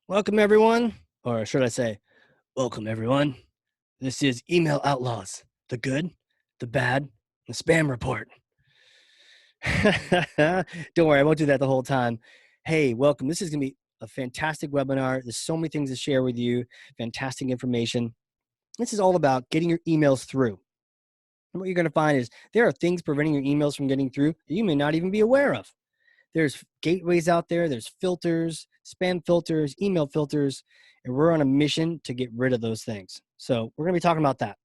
Welcome, everyone. Or should I say, welcome, everyone. This is Email Outlaws, the good, the bad, the spam report. Don't worry, I won't do that the whole time. Hey, welcome. This is going to be a fantastic webinar. There's so many things to share with you, fantastic information. This is all about getting your emails through. And what you're going to find is there are things preventing your emails from getting through that you may not even be aware of. There's gateways out there, there's filters, spam filters, email filters, and we're on a mission to get rid of those things. So we're going to be talking about that.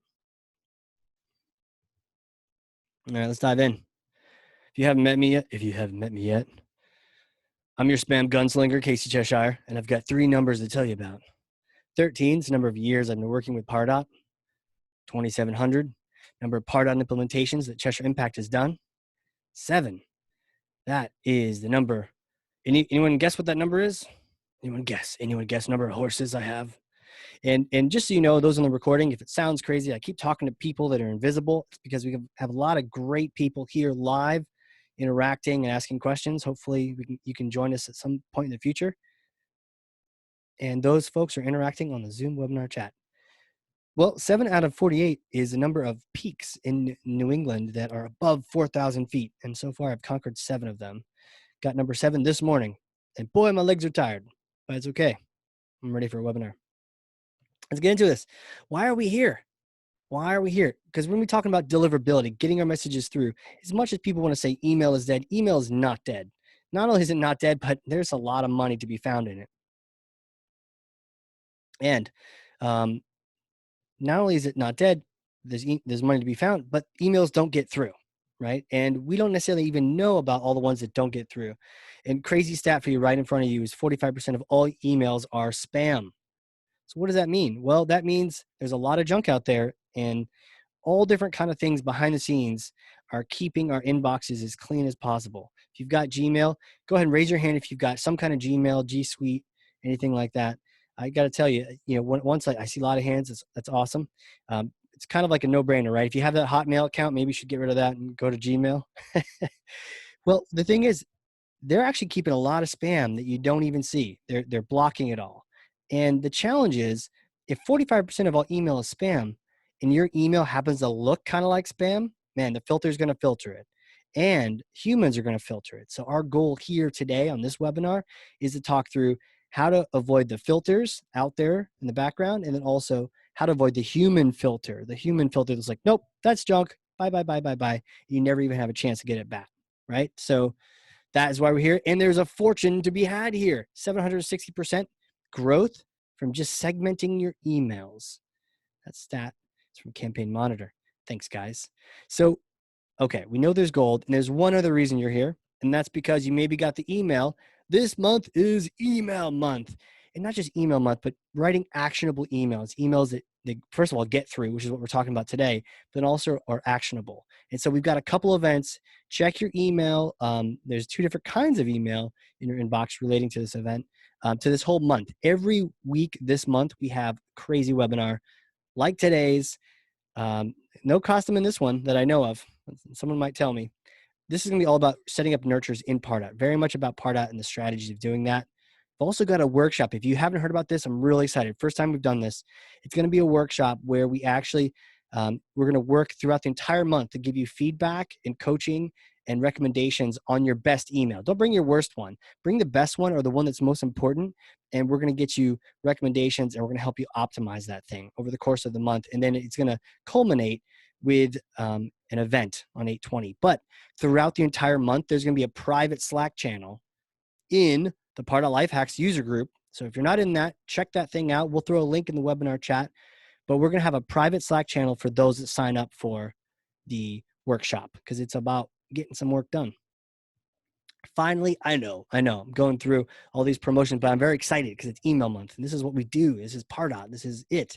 All right, let's dive in. If you haven't met me yet, I'm your spam gunslinger, Casey Cheshire, and I've got 3 numbers to tell you about. 13 is the number of years I've been working with Pardot. 2,700, number of Pardot implementations that Cheshire Impact has done. 7, that is the number. Anyone guess what that number is? Anyone guess? Number of horses I have? And just so you know, those on the recording, if it sounds crazy, I keep talking to people that are invisible. It's because we have a lot of great people here live interacting and asking questions. Hopefully you can join us at some point in the future. And those folks are interacting on the Zoom webinar chat. Well, 7 out of 48 is the number of peaks in New England that are above 4,000 feet. And so far I've conquered 7 of them. Got number 7 this morning. And boy, my legs are tired, but it's okay. I'm ready for a webinar. Let's get into this. Why are we here? Why are we here? Because when we're talking about deliverability, getting our messages through, as much as people want to say email is dead, email is not dead. Not only is it not dead, but there's a lot of money to be found in it. And not only is it not dead, there's money to be found, but emails don't get through, right? And we don't necessarily even know about all the ones that don't get through. And crazy stat for you right in front of you is 45% of all emails are spam. So what does that mean? Well, that means there's a lot of junk out there, and all different kind of things behind the scenes are keeping our inboxes as clean as possible. If you've got Gmail, go ahead and raise your hand if you've got some kind of Gmail, G Suite, anything like that. I got to tell you, once I see a lot of hands, that's awesome. It's kind of like a no-brainer, right? If you have that Hotmail account, maybe you should get rid of that and go to Gmail. Well, the thing is, they're actually keeping a lot of spam that you don't even see. They're blocking it all. And the challenge is, if 45% of all email is spam and your email happens to look kind of like spam, man, the filter is going to filter it. And humans are going to filter it. So our goal here today on this webinar is to talk through how to avoid the filters out there in the background, and then also how to avoid the human filter. The human filter that's like, nope, that's junk. Bye, bye, bye, bye, bye. You never even have a chance to get it back, right? So that is why we're here. And there's a fortune to be had here. 760% growth from just segmenting your emails. That stat is from Campaign Monitor. Thanks, guys. So, okay, we know there's gold. And there's one other reason you're here. And that's because you maybe got the email. This month is email month. And not just email month, but writing actionable emails. Emails that they, first of all, get through, which is what we're talking about today, but also are actionable. And so we've got a couple events. Check your email. There's 2 different kinds of email in your inbox relating to this event, to this whole month. Every week this month, we have crazy webinar like today's. No costume in this one that I know of. Someone might tell me. This is going to be all about setting up nurtures in Pardot, very much about Pardot and the strategies of doing that. I've also got a workshop. If you haven't heard about this, I'm really excited. First time we've done this. It's going to be a workshop where we actually, we're going to work throughout the entire month to give you feedback and coaching and recommendations on your best email. Don't bring your worst one. Bring the best one or the one that's most important, and we're going to get you recommendations, and we're going to help you optimize that thing over the course of the month. And then it's going to culminate with an event on 8/20. But throughout the entire month, there's going to be a private Slack channel in the Pardot Life Hacks user group. So if you're not in that, check that thing out. We'll throw a link in the webinar chat, but we're going to have a private Slack channel for those that sign up for the workshop, because it's about getting some work done. Finally, I know I'm going through all these promotions, but I'm very excited because it's email month, and this is what we do. This is Pardot. This is it.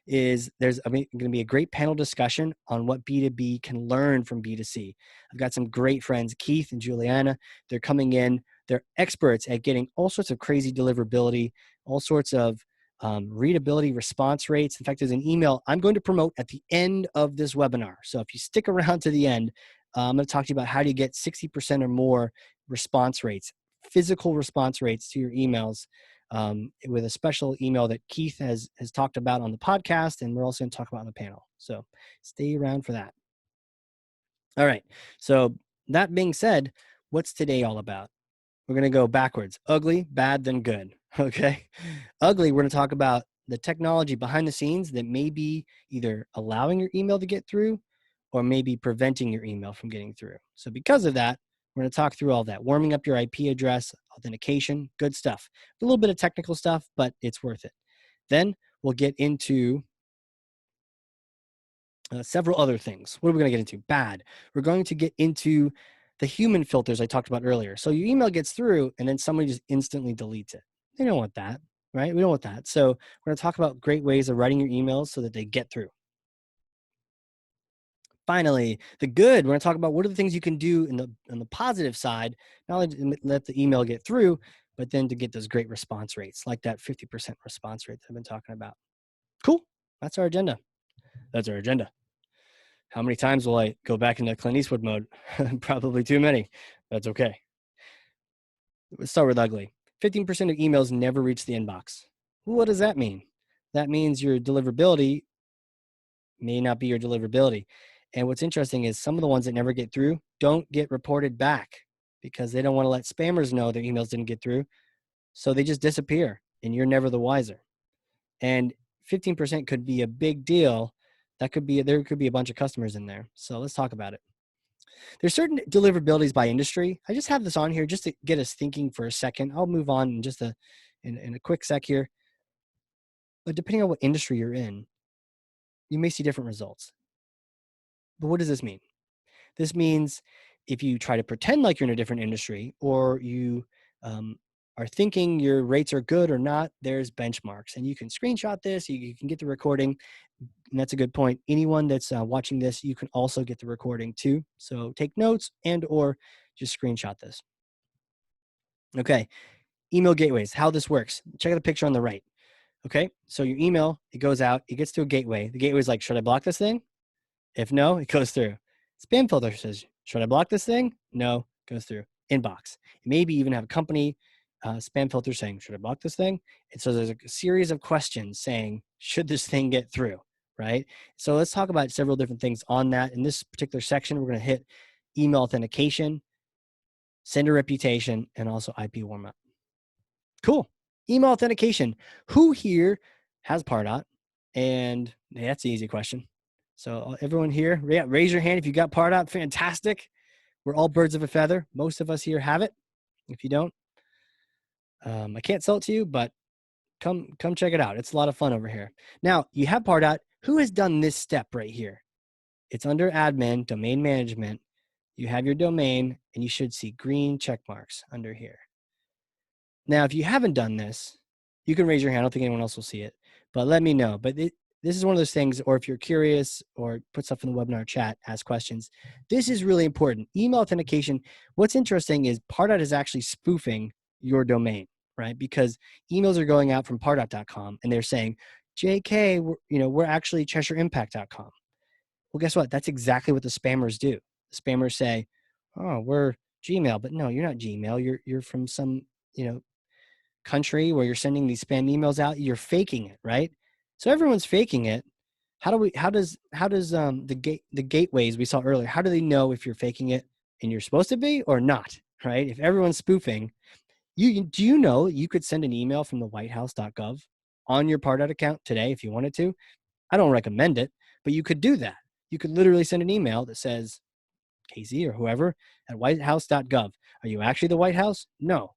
There's going to be a great panel discussion on what B2B can learn from B2C. I've got some great friends, Keith and Juliana. They're coming in. They're experts at getting all sorts of crazy deliverability, all sorts of readability, response rates. In fact, there's an email I'm going to promote at the end of this webinar. So if you stick around to the end, I'm going to talk to you about how do you get 60% or more response rates, physical response rates to your emails with a special email that Keith has talked about on the podcast, and we're also going to talk about on the panel. So stay around for that. All right. So that being said, what's today all about? We're going to go backwards. Ugly, bad, then good. Okay. Ugly, we're going to talk about the technology behind the scenes that may be either allowing your email to get through or maybe preventing your email from getting through. So because of that, we're going to talk through all that, warming up your IP address, authentication, good stuff. A little bit of technical stuff, but it's worth it. Then we'll get into several other things. What are we going to get into? Bad. We're going to get into the human filters I talked about earlier. So your email gets through and then somebody just instantly deletes it. They don't want that, right? We don't want that. So we're going to talk about great ways of writing your emails so that they get through. Finally, the good, we're going to talk about what are the things you can do on the positive side, not only to let the email get through, but then to get those great response rates, like that 50% response rate that I've been talking about. Cool. That's our agenda. That's our agenda. How many times will I go back into Clint Eastwood mode? Probably too many. That's okay. Let's start with ugly. 15% of emails never reach the inbox. What does that mean? That means your deliverability may not be your deliverability. And what's interesting is some of the ones that never get through don't get reported back because they don't want to let spammers know their emails didn't get through. So they just disappear and you're never the wiser. And 15% could be a big deal. There could be a bunch of customers in there. So let's talk about it. There's certain deliverabilities by industry. I just have this on here just to get us thinking for a second. I'll move on in just in a quick sec here. But depending on what industry you're in, you may see different results. But what does this mean? This means if you try to pretend like you're in a different industry or you are thinking your rates are good or not, there's benchmarks. And you can screenshot this, you can get the recording. And that's a good point. Anyone that's watching this, you can also get the recording too. So take notes and or just screenshot this. Okay, email gateways, how this works. Check out the picture on the right. Okay, so your email, it goes out, it gets to a gateway. The gateway is like, should I block this thing? If no, it goes through. Spam filter says, should I block this thing? No, goes through. Inbox. Maybe even have a company spam filter saying, should I block this thing? And so there's a series of questions saying, should this thing get through, right? So let's talk about several different things on that. In this particular section, we're going to hit email authentication, sender reputation, and also IP warmup. Cool. Email authentication. Who here has Pardot? And that's an easy question. So everyone here, raise your hand if you got Pardot. Fantastic. We're all birds of a feather. Most of us here have it. If you don't, I can't sell it to you, but come check it out. It's a lot of fun over here. Now, you have Pardot. Who has done this step right here? It's under admin, domain management. You have your domain, and you should see green check marks under here. Now, if you haven't done this, you can raise your hand. I don't think anyone else will see it, but let me know. But this is one of those things, or if you're curious or put stuff in the webinar chat, ask questions. This is really important. Email authentication. What's interesting is Pardot is actually spoofing your domain, right? Because emails are going out from pardot.com and they're saying, JK, we're actually CheshireImpact.com. Well, guess what? That's exactly what the spammers do. The spammers say, oh, we're Gmail, but no, you're not Gmail. You're from some, country where you're sending these spam emails out. You're faking it, right? So everyone's faking it. How does the gateways we saw earlier, how do they know if you're faking it and you're supposed to be or not, right? If everyone's spoofing, do you know you could send an email from the whitehouse.gov on your Pardot account today if you wanted to? I don't recommend it, but you could do that. You could literally send an email that says Casey or whoever at whitehouse.gov. Are you actually the White House? No.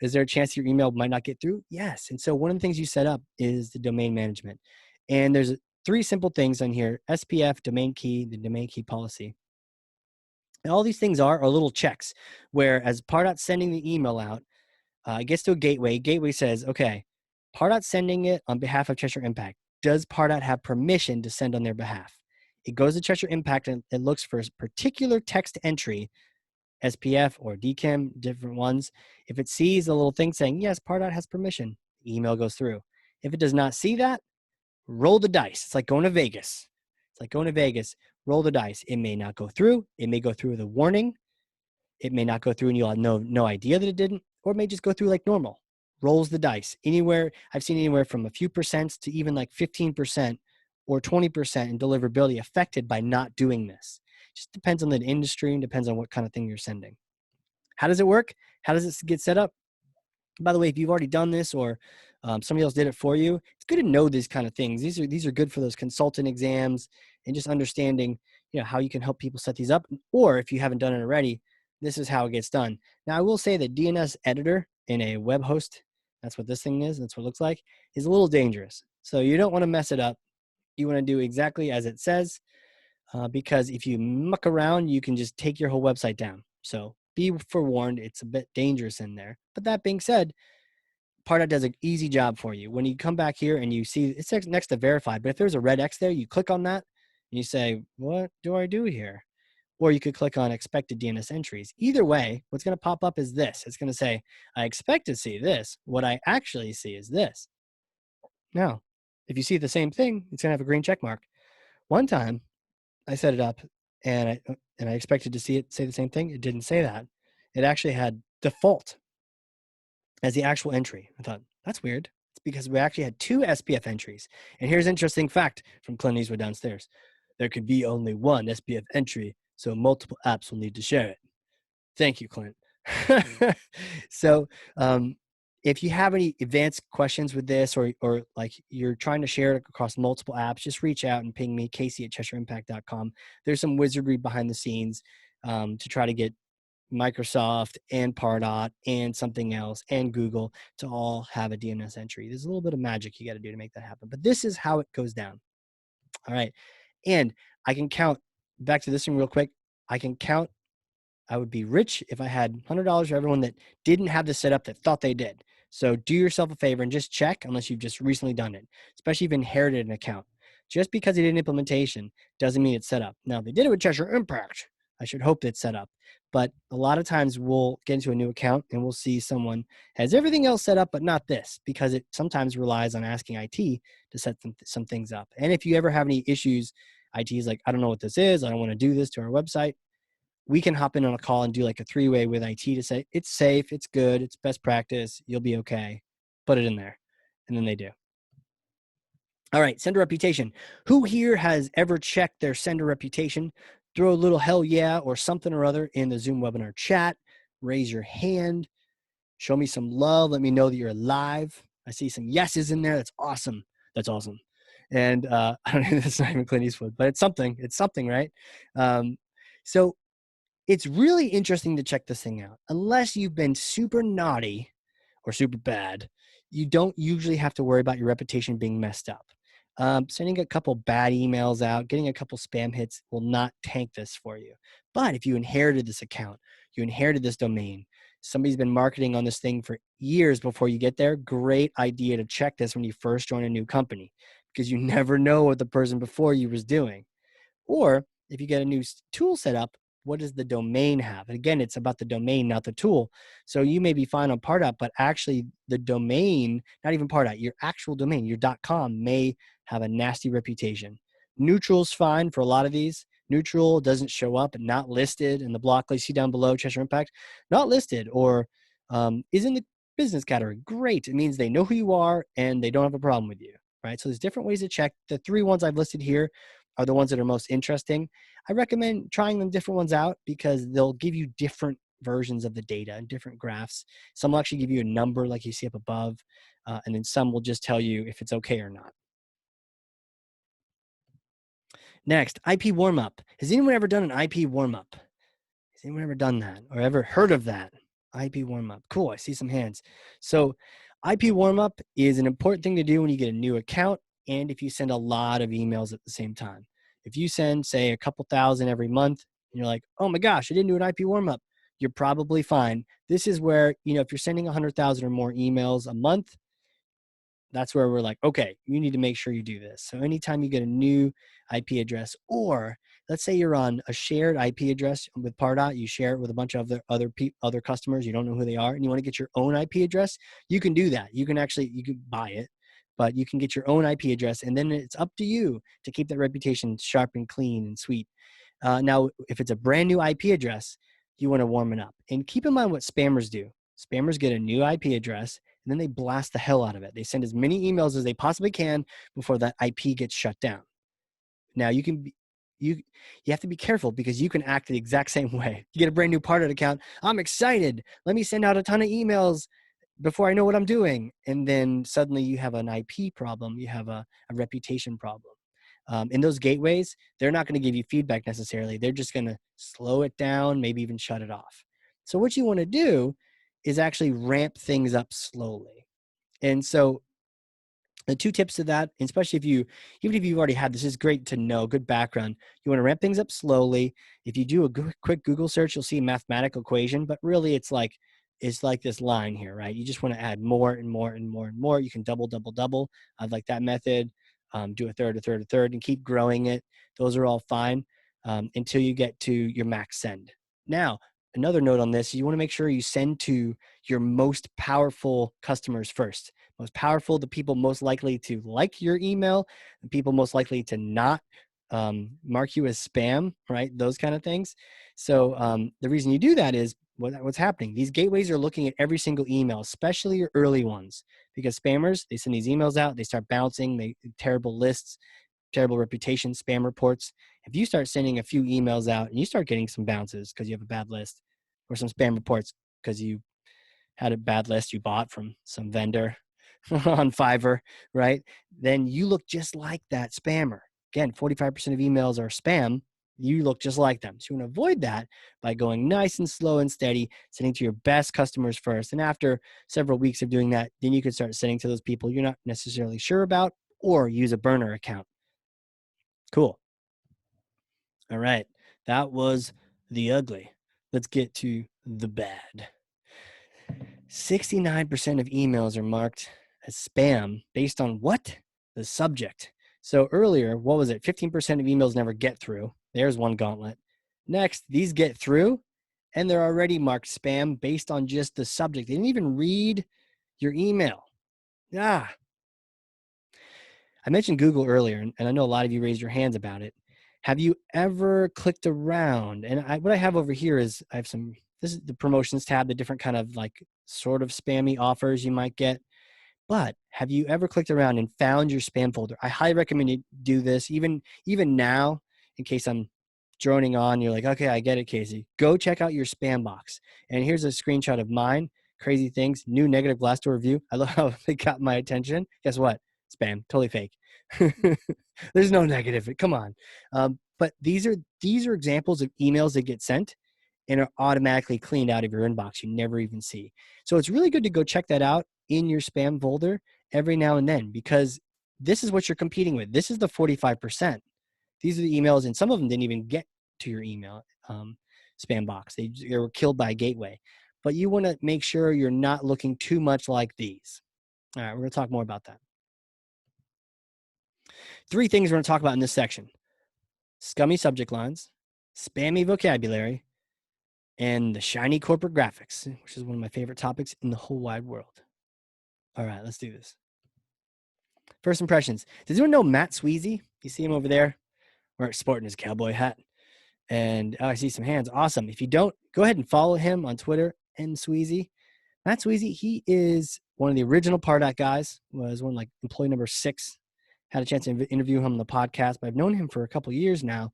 Is there a chance your email might not get through? Yes. And so one of the things you set up is the domain management. And there's 3 simple things on here: SPF, domain key, the domain key policy. And all these things are little checks where as Pardot sending the email out, it gets to a gateway. Gateway says, okay, Pardot sending it on behalf of Cheshire Impact. Does Pardot have permission to send on their behalf? It goes to Cheshire Impact and it looks for a particular text entry, SPF or DKIM, different ones. If it sees a little thing saying, yes, Pardot has permission, the email goes through. If it does not see that, roll the dice. It's like going to Vegas. Roll the dice. It may not go through. It may go through with a warning. It may not go through and you'll have no idea that it didn't, or it may just go through like normal. rolls the dice. I've seen anywhere from a few percent to even like 15% or 20% in deliverability affected by not doing this. Just depends on the industry and depends on what kind of thing you're sending. How does it work? How does it get set up? By the way, if you've already done this or somebody else did it for you, it's good to know these kind of things. These are good for those consultant exams and just understanding, how you can help people set these up. Or if you haven't done it already, this is how it gets done. Now, I will say that DNS editor in a web host, that's what this thing is, that's what it looks like, is a little dangerous. So you don't want to mess it up. You want to do exactly as it says, because if you muck around, you can just take your whole website down. So be forewarned, it's a bit dangerous in there. But that being said, Pardot does an easy job for you. When you come back here and you see it's next to verify, but if there's a red X there, you click on that and you say, what do I do here? Or you could click on expected DNS entries. Either way, what's going to pop up is this. It's going to say, I expect to see this. What I actually see is this. Now, if you see the same thing, it's going to have a green check mark. One time, I set it up and I expected to see it say the same thing. It didn't say that. It actually had default as the actual entry. I thought, that's weird. It's because we actually had 2 SPF entries. And here's an interesting fact from Clint Eastwood downstairs. There could be only one SPF entry, so multiple apps will need to share it. Thank you, Clint. So if you have any advanced questions with this or like you're trying to share it across multiple apps, just reach out and ping me, Casey@CheshireImpact.com. There's some wizardry behind the scenes to try to get Microsoft and Pardot and something else and Google to all have a DNS entry. There's a little bit of magic you got to do to make that happen. But this is how it goes down. All right. And I can count, back to this one real quick. I would be rich if I had $100 for everyone that didn't have this set up that thought they did. So do yourself a favor and just check, unless you've just recently done it, especially if you've inherited an account. Just because they did an implementation doesn't mean it's set up. Now, they did it with Cheshire Impact. I should hope it's set up. But a lot of times we'll get into a new account and we'll see someone has everything else set up, but not this, because it sometimes relies on asking IT to set some things up. And if you ever have any issues, IT is like, I don't know what this is. I don't want to do this to our website. We can hop in on a call and do like a 3-way with IT to say, it's safe, it's good, it's best practice, you'll be okay. Put it in there. And then they do. All right, sender reputation. Who here has ever checked their sender reputation? Throw a little hell yeah or something or other in the Zoom webinar chat. Raise your hand. Show me some love. Let me know that you're alive. I see some yeses in there. That's awesome. That's awesome. And I don't know, that's not even Clint Eastwood, but it's something. It's something, right? So it's really interesting to check this thing out. Unless you've been super naughty or super bad, you don't usually have to worry about your reputation being messed up. Sending a couple bad emails out, getting a couple spam hits will not tank this for you. But if you inherited this account, you inherited this domain, somebody's been marketing on this thing for years before you get there, great idea to check this when you first join a new company, because you never know what the person before you was doing. Or if you get a new tool set up, what does the domain have? And again, it's about the domain, not the tool. So you may be fine on Pardot, but actually the domain, not even Pardot, your actual domain, your .com may have a nasty reputation. Neutral's fine for a lot of these. Neutral doesn't show up and not listed in the block list. See down below, Cheshire Impact, not listed or is in the business category. Great. It means they know who you are and they don't have a problem with you, right? So there's different ways to check. The 3 ones I've listed here are the ones that are most interesting. I recommend trying them different ones out because they'll give you different versions of the data and different graphs. Some will actually give you a number like you see up above, and then some will just tell you if it's okay or not. Next, IP warm-up. Has anyone ever done an IP warm-up? Has anyone ever done that or ever heard of that? IP warm-up. Cool, I see some hands. So IP warm-up is an important thing to do when you get a new account and if you send a lot of emails at the same time. If you send, say, a couple thousand every month, and you're like, oh my gosh, I didn't do an IP warm-up, you're probably fine. This is where, if you're sending 100,000 or more emails a month, that's where we're like, okay, you need to make sure you do this. So anytime you get a new IP address, or let's say you're on a shared IP address with Pardot, you share it with a bunch of other customers, you don't know who they are, and you want to get your own IP address, you can do that. You can buy it, but you can get your own IP address, and then it's up to you to keep that reputation sharp and clean and sweet. Now, if it's a brand new IP address, you want to warm it up. And keep in mind what spammers do. Spammers get a new IP address, and then they blast the hell out of it. They send as many emails as they possibly can before that IP gets shut down. Now you have to be careful because you can act the exact same way. You get a brand new Pardot account. I'm excited. Let me send out a ton of emails before I know what I'm doing. And then suddenly you have an IP problem. You have a reputation problem. In those gateways, they're not going to give you feedback necessarily. They're just going to slow it down, maybe even shut it off. So what you want to do is actually ramp things up slowly. And so the 2 tips to that, especially even if you've already had this, is great to know, good background. You want to ramp things up slowly. If you do a quick Google search, you'll see a mathematical equation, but really it's like this line here, right? You just want to add more and more and more and more. You can double. I like that method. Do a third, and keep growing it. Those are all fine until you get to your max send. Now, another note on this, you want to make sure you send to your most powerful customers first. Most powerful, the people most likely to like your email, the people most likely to not mark you as spam, right? Those kind of things. So the reason you do that is what's happening. These gateways are looking at every single email, especially your early ones, because spammers, they send these emails out, they start bouncing, they terrible lists, terrible reputation, spam reports. If you start sending a few emails out and you start getting some bounces because you have a bad list, or some spam reports because you had a bad list you bought from some vendor on Fiverr, right? Then you look just like that spammer. Again, 45% of emails are spam. You look just like them. So you want to avoid that by going nice and slow and steady, sending to your best customers first. And after several weeks of doing that, then you can start sending to those people you're not necessarily sure about, or use a burner account. Cool. All right. That was the ugly. Let's get to the bad. 69% of emails are marked as spam based on what? The subject. So earlier, what was it? 15% of emails never get through. There's one gauntlet. Next, these get through and they're already marked spam based on just the subject. They didn't even read your email. I mentioned Google earlier, and I know a lot of you raised your hands about it. Have you ever clicked around? And what I have over here is I have this is the promotions tab, the different kind of like sort of spammy offers you might get. But have you ever clicked around and found your spam folder? I highly recommend you do this, even now, in case I'm droning on. You're like, okay, I get it, Casey. Go check out your spam box. And here's a screenshot of mine. Crazy things. New negative Glassdoor review. I love how they got my attention. Guess what? Spam. Totally fake. There's no negative. Come on. But these are examples of emails that get sent and are automatically cleaned out of your inbox. You never even see. So it's really good to go check that out in your spam folder every now and then, because this is what you're competing with. This is the 45%. These are the emails, and some of them didn't even get to your email spam box. They were killed by a gateway. But you want to make sure you're not looking too much like these. All right, we're going to talk more about that. 3 things we're going to talk about in this section: scummy subject lines, spammy vocabulary, and the shiny corporate graphics, which is one of my favorite topics in the whole wide world. All right, let's do this. First impressions. Does anyone know Matt Sweezy? You see him over there? We're sporting his cowboy hat. And I see some hands. Awesome. If you don't, go ahead and follow him on Twitter, @Sweezy. Matt Sweezy, he is one of the original Pardot guys, was one like employee number 6. Had a chance to interview him on the podcast, but I've known him for a couple years now,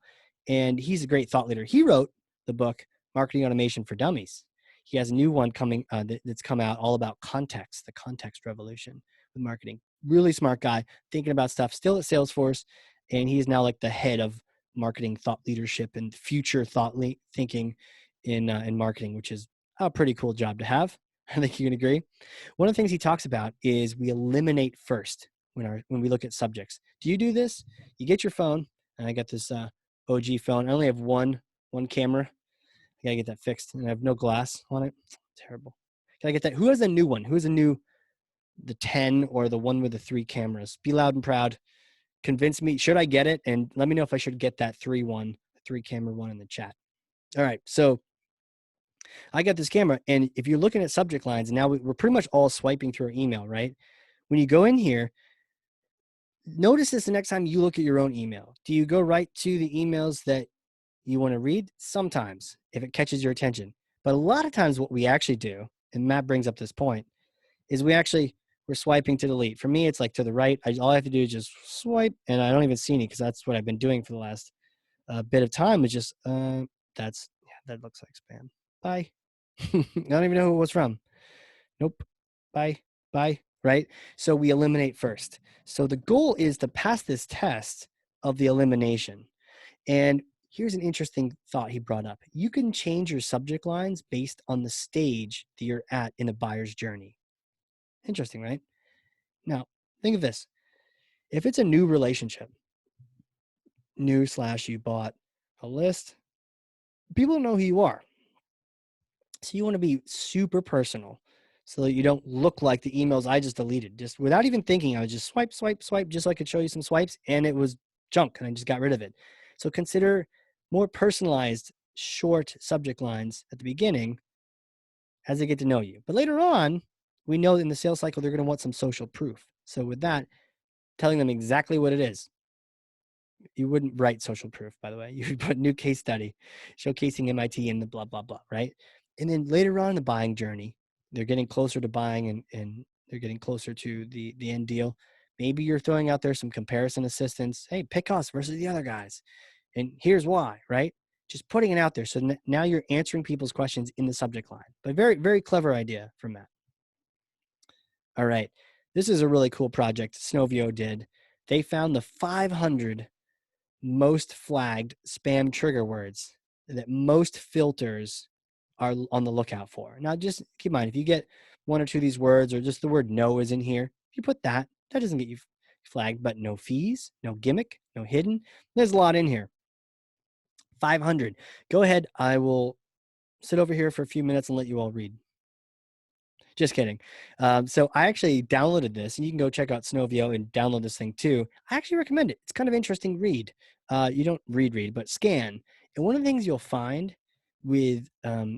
and he's a great thought leader. He wrote the book, Marketing Automation for Dummies. He has a new one coming that's come out all about context, the context revolution with marketing. Really smart guy, thinking about stuff, still at Salesforce, and he is now like the head of marketing thought leadership and future thought thinking in marketing, which is a pretty cool job to have. I think you can agree. One of the things he talks about is we eliminate first when we look at subjects. Do you do this? You get your phone, and I got this OG phone. I only have one camera. I gotta get that fixed, and I have no glass on it. Terrible. Gotta get that. Who has a new one? Who has the 10 or the one with the 3 cameras? Be loud and proud. Convince me. Should I get it? And let me know if I should get that 3 camera one in the chat. All right. So I got this camera, and if you're looking at subject lines, now we're pretty much all swiping through our email, right? When you go in here, notice this the next time you look at your own email. Do you go right to the emails that you want to read? Sometimes, if it catches your attention. But a lot of times what we actually do, and Matt brings up this point, is we're swiping to delete. For me, it's like to the right. All I have to do is just swipe, and I don't even see any because that's what I've been doing for the last bit of time. Is just that looks like spam. Bye. I don't even know who it was from. Nope. Bye. Bye. Right. So we eliminate first. So the goal is to pass this test of the elimination. And here's an interesting thought he brought up. You can change your subject lines based on the stage that you're at in a buyer's journey. Interesting, right? Now, think of this. If it's a new relationship, you bought a list, people don't know who you are. So you want to be super personal so that you don't look like the emails I just deleted. Just without even thinking, I would just swipe, swipe, swipe, just so I could show you some swipes, and it was junk, and I just got rid of it. So consider more personalized, short subject lines at the beginning as they get to know you. But later on, we know in the sales cycle, they're going to want some social proof. So with that, telling them exactly what it is. You wouldn't write social proof, by the way. You would put new case study, showcasing MIT and the blah, blah, blah, right? And then later on in the buying journey, they're getting closer to buying and they're getting closer to the end deal. Maybe you're throwing out there some comparison assistance. Hey, pick us versus the other guys. And here's why, right? Just putting it out there. So now you're answering people's questions in the subject line. But very, very clever idea from Matt. All right. This is a really cool project Snovio did. They found the 500 most flagged spam trigger words that most filters are on the lookout for. Now, just keep in mind, if you get one or two of these words or just the word no is in here, if you put that, that doesn't get you flagged, but no fees, no gimmick, no hidden. There's a lot in here. 500. Go ahead. I will sit over here for a few minutes and let you all read. Just kidding. So I actually downloaded this, and you can go check out Snovio and download this thing too. I actually recommend it. It's kind of interesting read. You don't read, but scan. And one of the things you'll find with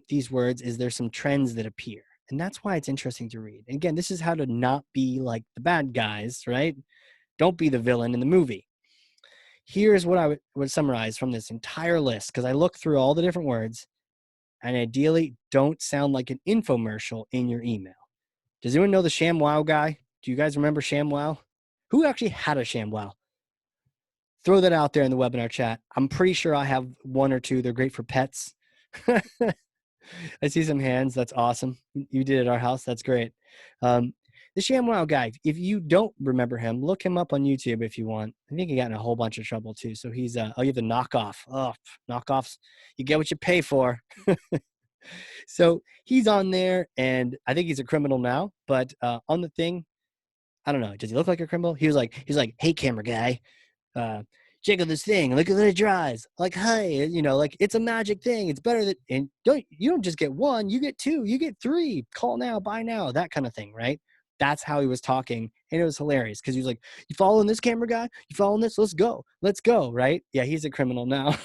these words is there's some trends that appear. And that's why it's interesting to read. And again, this is how to not be like the bad guys, right? Don't be the villain in the movie. Here's what I would summarize from this entire list, because I looked through all the different words, and ideally don't sound like an infomercial in your email. Does anyone know the ShamWow guy? Do you guys remember ShamWow? Who actually had a ShamWow? Throw that out there in the webinar chat. I'm pretty sure I have one or two. They're great for pets. I see some hands. That's awesome. You did it at our house. That's great. The ShamWow guy, if you don't remember him, look him up on YouTube if you want. I think he got in a whole bunch of trouble too. So he's, you have the knockoff. Oh, knockoffs. You get what you pay for. So he's on there, and I think he's a criminal now. But on the thing, I don't know. Does he look like a criminal? He was like, hey, camera guy, check out this thing. Look at it dries. Like, hey, like it's a magic thing. It's better that, and you don't just get one, you get two, you get three. Call now, buy now, that kind of thing, right? That's how he was talking, and it was hilarious because he was like, "You following this, camera guy? You following this? Let's go, right?" Yeah, he's a criminal now.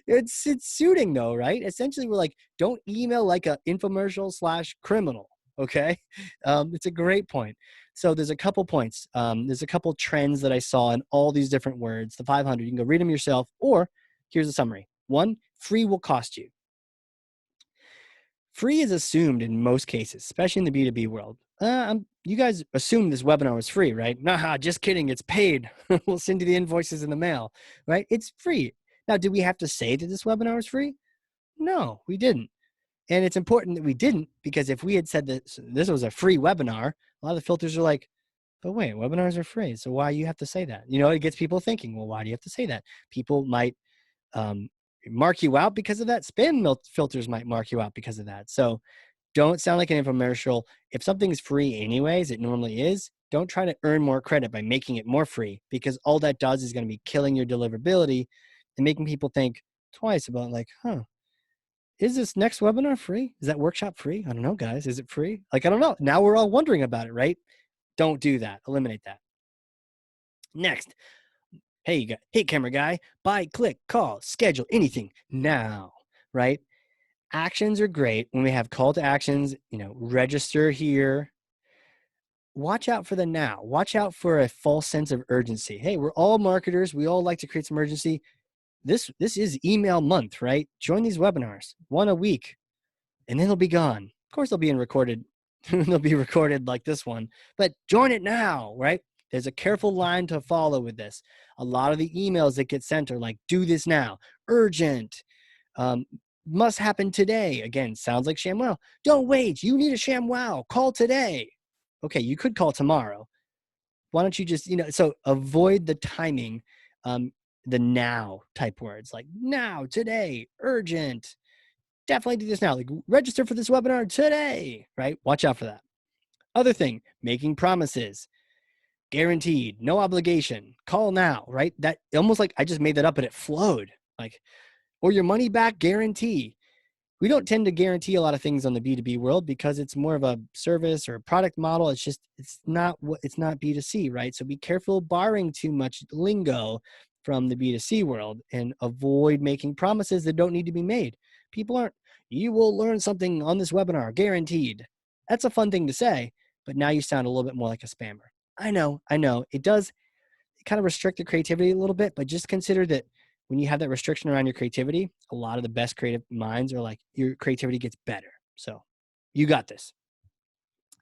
It's suiting though, right? Essentially, we're like, don't email like a infomercial / criminal. Okay. It's a great point. So there's a couple points. There's a couple trends that I saw in all these different words, the 500, you can go read them yourself, or here's a summary. 1, free will cost you. Free is assumed in most cases, especially in the B2B world. You guys assume this webinar was free, right? Nah, just kidding. It's paid. We'll send you the invoices in the mail, right? It's free. Now, did we have to say that this webinar was free? No, we didn't. And it's important that we didn't, because if we had said that this was a free webinar, a lot of the filters are like, but wait, webinars are free. So why you have to say that? It gets people thinking, well, why do you have to say that? People might mark you out because of that. Spam filters might mark you out because of that. So don't sound like an infomercial. If something's free anyways, it normally is, don't try to earn more credit by making it more free, because all that does is going to be killing your deliverability and making people think twice about like, is this next webinar free? Is that workshop free? I don't know, guys. Is it free? Like, I don't know. Now we're all wondering about it, right? Don't do that. Eliminate that. Next. Hey, camera guy, buy, click, call, schedule, anything now, right? Actions are great when we have call to actions, register here. Watch out for the now. Watch out for a false sense of urgency. Hey, we're all marketers. We all like to create some urgency. This is email month, right? Join these webinars, one a week, and then they'll be gone. Of course, they'll be in recorded They'll be recorded like this one, but join it now, right? There's a careful line to follow with this. A lot of the emails that get sent are like, do this now, urgent, um, must happen today. Again, sounds like ShamWow. Don't wait. You need a ShamWow. Call today. Okay, you could call tomorrow. Why don't you just, so avoid the timing, the now type words like now, today, urgent, definitely do this now. Like register for this webinar today, right? Watch out for that. Other thing, making promises, guaranteed, no obligation, call now, right? That almost like I just made that up and it flowed. Like, or your money back guarantee. We don't tend to guarantee a lot of things on the B2B world because it's more of a service or a product model. It's not B2C, right? So be careful borrowing too much lingo from the B2C world and avoid making promises that don't need to be made. People aren't, you will learn something on this webinar, guaranteed. That's a fun thing to say, but now you sound a little bit more like a spammer. I know. It does kind of restrict the creativity a little bit, but just consider that when you have that restriction around your creativity, a lot of the best creative minds are like, your creativity gets better. So you got this.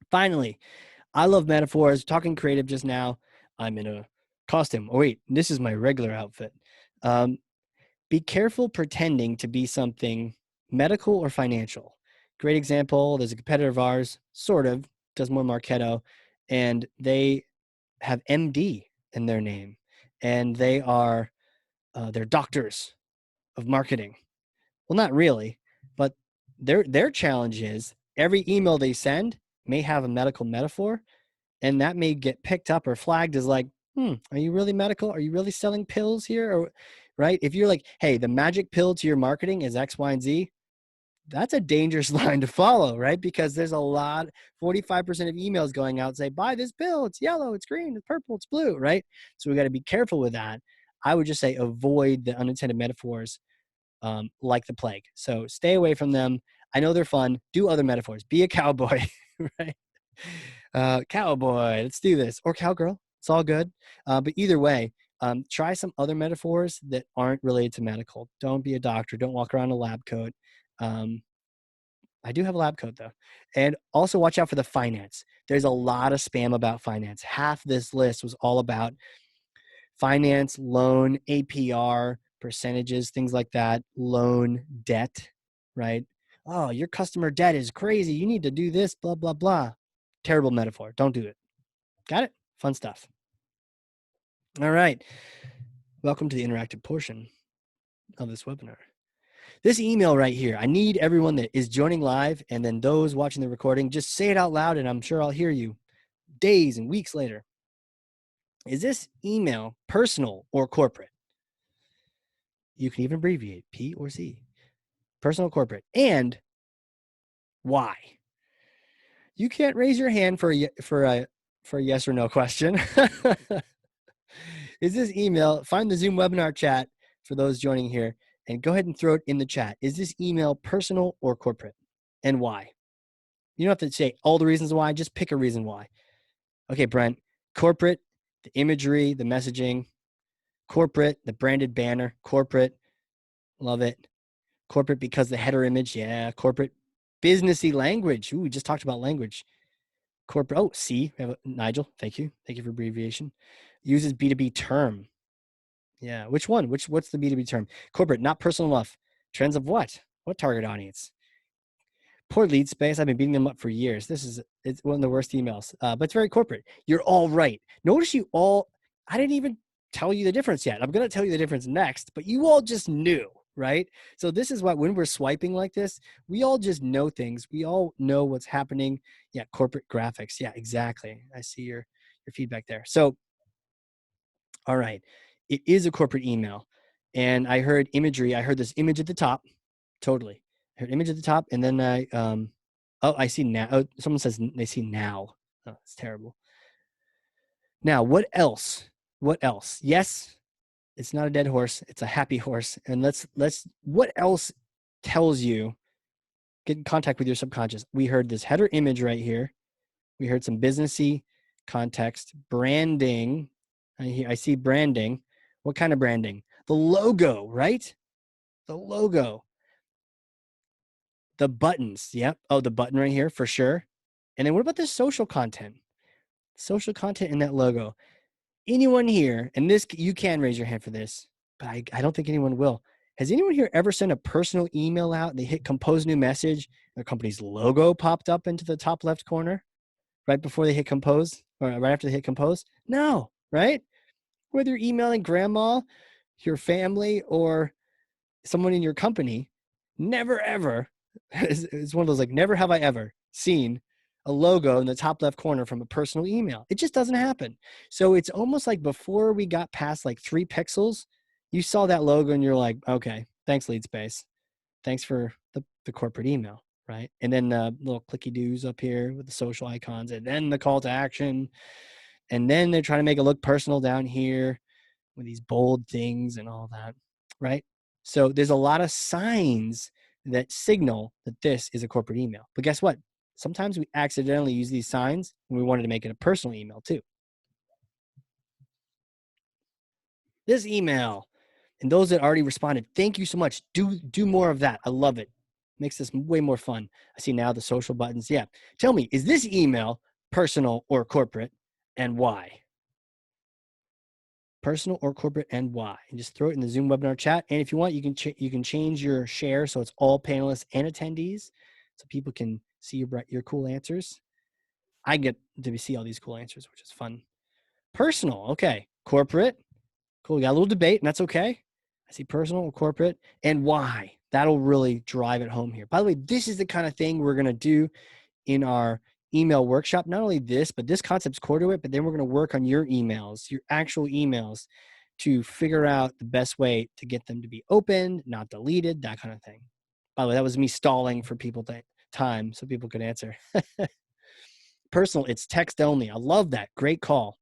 Finally, I love metaphors. Talking creative just now, I'm in a costume. Oh, wait, this is my regular outfit. Be careful pretending to be something medical or financial. Great example. There's a competitor of ours, sort of, does more Marketo, and they have MD in their name, and they're doctors of marketing. Well, not really, but their challenge is every email they send may have a medical metaphor, and that may get picked up or flagged as like, are you really medical? Are you really selling pills here? Or right? If you're like, hey, the magic pill to your marketing is X, Y, and Z, that's a dangerous line to follow, right? Because there's a lot, 45% of emails going out say, buy this pill, it's yellow, it's green, it's purple, it's blue, right? So we got to be careful with that. I would just say avoid the unintended metaphors like the plague. So stay away from them. I know they're fun. Do other metaphors. Be a cowboy, right? Cowboy, let's do this. Or cowgirl, it's all good. But either way, try some other metaphors that aren't related to medical. Don't be a doctor. Don't walk around in a lab coat. I do have a lab coat though. And also watch out for the finance. There's a lot of spam about finance. Half this list was all about finance, loan, APR, percentages, things like that, loan, debt, right? Oh, your customer debt is crazy. You need to do this, blah, blah, blah. Terrible metaphor. Don't do it. Got it? Fun stuff. All right. Welcome to the interactive portion of this webinar. This email right here, I need everyone that is joining live and then those watching the recording, just say it out loud and I'm sure I'll hear you days and weeks later. Is this email personal or corporate? You can even abbreviate P or C. Personal, corporate, and why? You can't raise your hand for a yes or no question. Is this email? Find the Zoom webinar chat for those joining here, and go ahead and throw it in the chat. Is this email personal or corporate, and why? You don't have to say all the reasons why. Just pick a reason why. Okay, Brent. Corporate, the imagery, the messaging. Corporate, the branded banner. Corporate, love it. Corporate because the header image, yeah. Corporate, businessy language. Ooh, we just talked about language. Corporate, oh, C, we have Nigel, thank you for abbreviation. Uses B2B term. Yeah, which one? What's the B2B term? Corporate, not personal enough. Trends of what? What target audience? Poor lead space. I've been beating them up for years. It's one of the worst emails, but it's very corporate. You're all right. Notice I didn't even tell you the difference yet. I'm going to tell you the difference next, but you all just knew, right? So this is why when we're swiping like this, we all just know things. We all know what's happening. Yeah, corporate graphics. Yeah, exactly. I see your feedback there. So, all right. It is a corporate email. And I heard imagery. I heard this image at the top. Totally. I heard image at the top. And then I see now. Oh, someone says they see now. Oh, it's terrible. Now, what else? What else? Yes, it's not a dead horse. It's a happy horse. And what else tells you, get in contact with your subconscious? We heard this header image right here. We heard some businessy context, branding. I see branding. What kind of branding? The logo, right? The logo. The buttons. Yep. Oh, the button right here for sure. And then what about the social content? Social content in that logo. Anyone here, and this, you can raise your hand for this, but I don't think anyone will. Has anyone here ever sent a personal email out and they hit compose new message? Their company's logo popped up into the top left corner right before they hit compose, or right after they hit compose? No, right? Whether you're emailing grandma, your family, or someone in your company, never ever, it's one of those like, never have I ever seen a logo in the top left corner from a personal email. It just doesn't happen. So it's almost like before we got past like 3 pixels, you saw that logo and you're like, okay, thanks, lead space. Thanks for the corporate email, right? And then the little clicky doos up here with the social icons, and then the call to action. And then they're trying to make it look personal down here with these bold things and all that, right? So there's a lot of signs that signal that this is a corporate email. But guess what? Sometimes we accidentally use these signs when we wanted to make it a personal email too. This email, and those that already responded, thank you so much. Do more of that. I love it. Makes this way more fun. I see now the social buttons. Yeah. Tell me, is this email personal or corporate, and why? Personal or corporate, and why? And just throw it in the Zoom webinar chat. And if you want, you can change your share so it's all panelists and attendees, so people can see your cool answers. I get to see all these cool answers, which is fun. Personal, okay. Corporate, cool. We got a little debate, and that's okay. I see personal or corporate, and why. That'll really drive it home here. By the way, this is the kind of thing we're gonna do in our email workshop. Not only this, but this concept's core to it, but then we're going to work on your emails, your actual emails, to figure out the best way to get them to be opened, not deleted, that kind of thing. By the way, that was me stalling for people to time so people could answer. Personal, it's text only. I love that. Great call.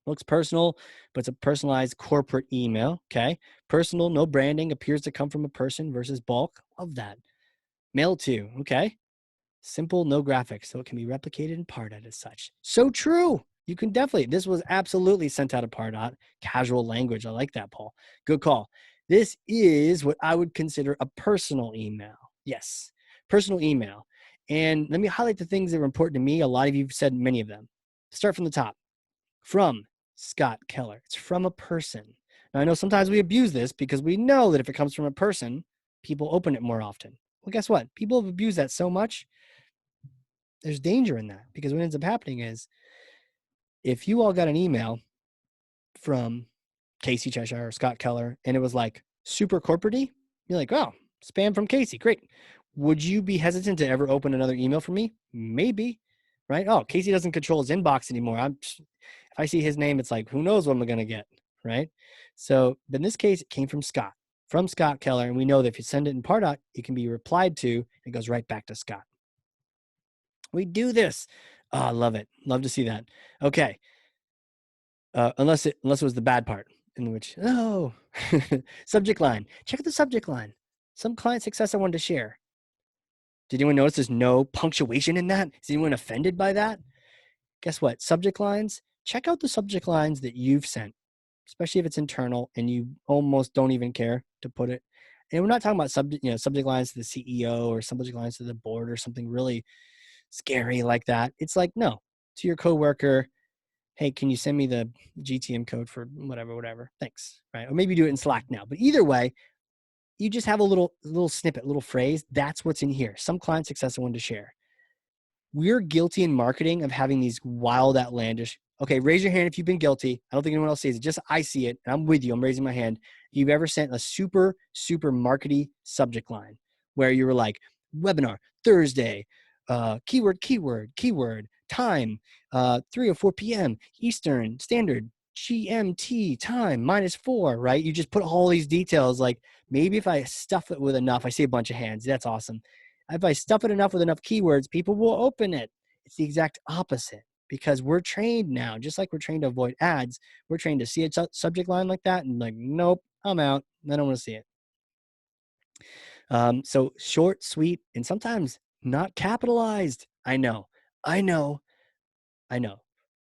Looks personal, but it's a personalized corporate email. Okay. Personal, no branding, appears to come from a person versus bulk. Love that. Mail to. Okay. Simple, no graphics, so it can be replicated in Pardot as such. So true. You can definitely, this was absolutely sent out of Pardot. Casual language. I like that, Paul. Good call. This is what I would consider a personal email. Yes, personal email. And let me highlight the things that were important to me. A lot of you have said many of them. Start from the top. From Scott Keller. It's from a person. Now, I know sometimes we abuse this because we know that if it comes from a person, people open it more often. Well, guess what? People have abused that so much. There's danger in that, because what ends up happening is if you all got an email from Casey Cheshire or Scott Keller and it was like super corporate-y, you're like, oh, spam from Casey. Great. Would you be hesitant to ever open another email from me? Maybe, right? Oh, Casey doesn't control his inbox anymore. If I see his name, it's like, who knows what I'm going to get, right? So in this case, it came from Scott Keller. And we know that if you send it in Pardot, it can be replied to, and it goes right back to Scott. We do this. Oh, I love it. Love to see that. Okay. Unless it was the bad part, in which, subject line. Check out the subject line. Some client success I wanted to share. Did anyone notice there's no punctuation in that? Is anyone offended by that? Guess what? Subject lines. Check out the subject lines that you've sent, especially if it's internal and you almost don't even care to put it. And we're not talking about subject lines to the CEO or subject lines to the board or something really scary like that. It's like, no, to your coworker, hey, can you send me the GTM code for whatever? Thanks, right? Or maybe do it in Slack now. But either way, you just have a little snippet, little phrase. That's what's in here. Some client success I wanted to share. We're guilty in marketing of having these wild, outlandish. Okay, raise your hand if you've been guilty. I don't think anyone else sees it. Just I see it, and I'm with you. I'm raising my hand. You've ever sent a super, super markety subject line where you were like, webinar, Thursday, keyword, time, 3 or 4 p.m. Eastern Standard, GMT time, -4, right? You just put all these details. Like, maybe if I stuff it with enough, I see a bunch of hands. That's awesome. If I stuff it enough with enough keywords, people will open it. It's the exact opposite, because we're trained now, just like we're trained to avoid ads. We're trained to see a subject line like that and like, nope, I'm out. I don't want to see it. So short, sweet, and sometimes not capitalized. I know.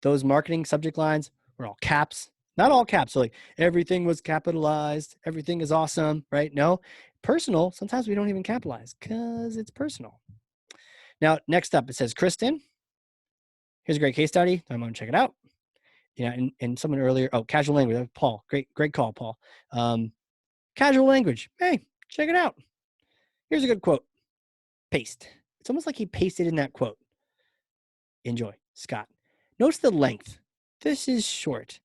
Those marketing subject lines were all caps. Not all caps. So like everything was capitalized. Everything is awesome, right? No. Personal, sometimes we don't even capitalize because it's personal. Now, next up, it says, Kristen, here's a great case study. I'm going to check it out. And someone earlier, casual language. Paul, great call, Paul. Casual language. Hey, check it out. Here's a good quote. Paste. It's almost like he pasted in that quote. Enjoy, Scott. Notice the length. This is short.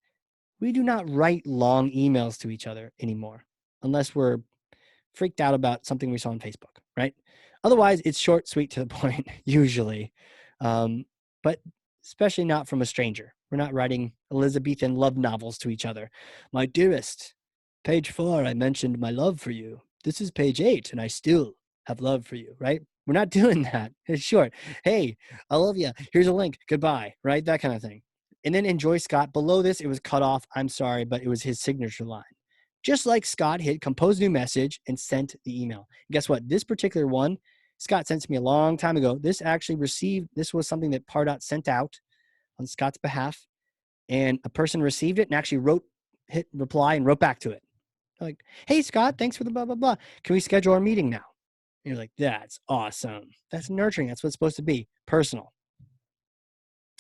We do not write long emails to each other anymore, unless we're freaked out about something we saw on Facebook, right? Otherwise, it's short, sweet, to the point, usually. But especially not from a stranger. We're not writing Elizabethan love novels to each other. My dearest, page 4, I mentioned my love for you. This is page 8, and I still have love for you, right? We're not doing that. It's short. Hey, I love you. Here's a link. Goodbye, right? That kind of thing. And then enjoy, Scott. Below this, it was cut off. I'm sorry, but it was his signature line. Just like Scott hit compose new message and sent the email. Guess what? This particular one, Scott sent to me a long time ago. This was something that Pardot sent out on Scott's behalf, and a person received it and actually hit reply and wrote back to it. Like, hey, Scott, thanks for the blah, blah, blah. Can we schedule our meeting now? And you're like, that's awesome. That's nurturing. That's what it's supposed to be. Personal.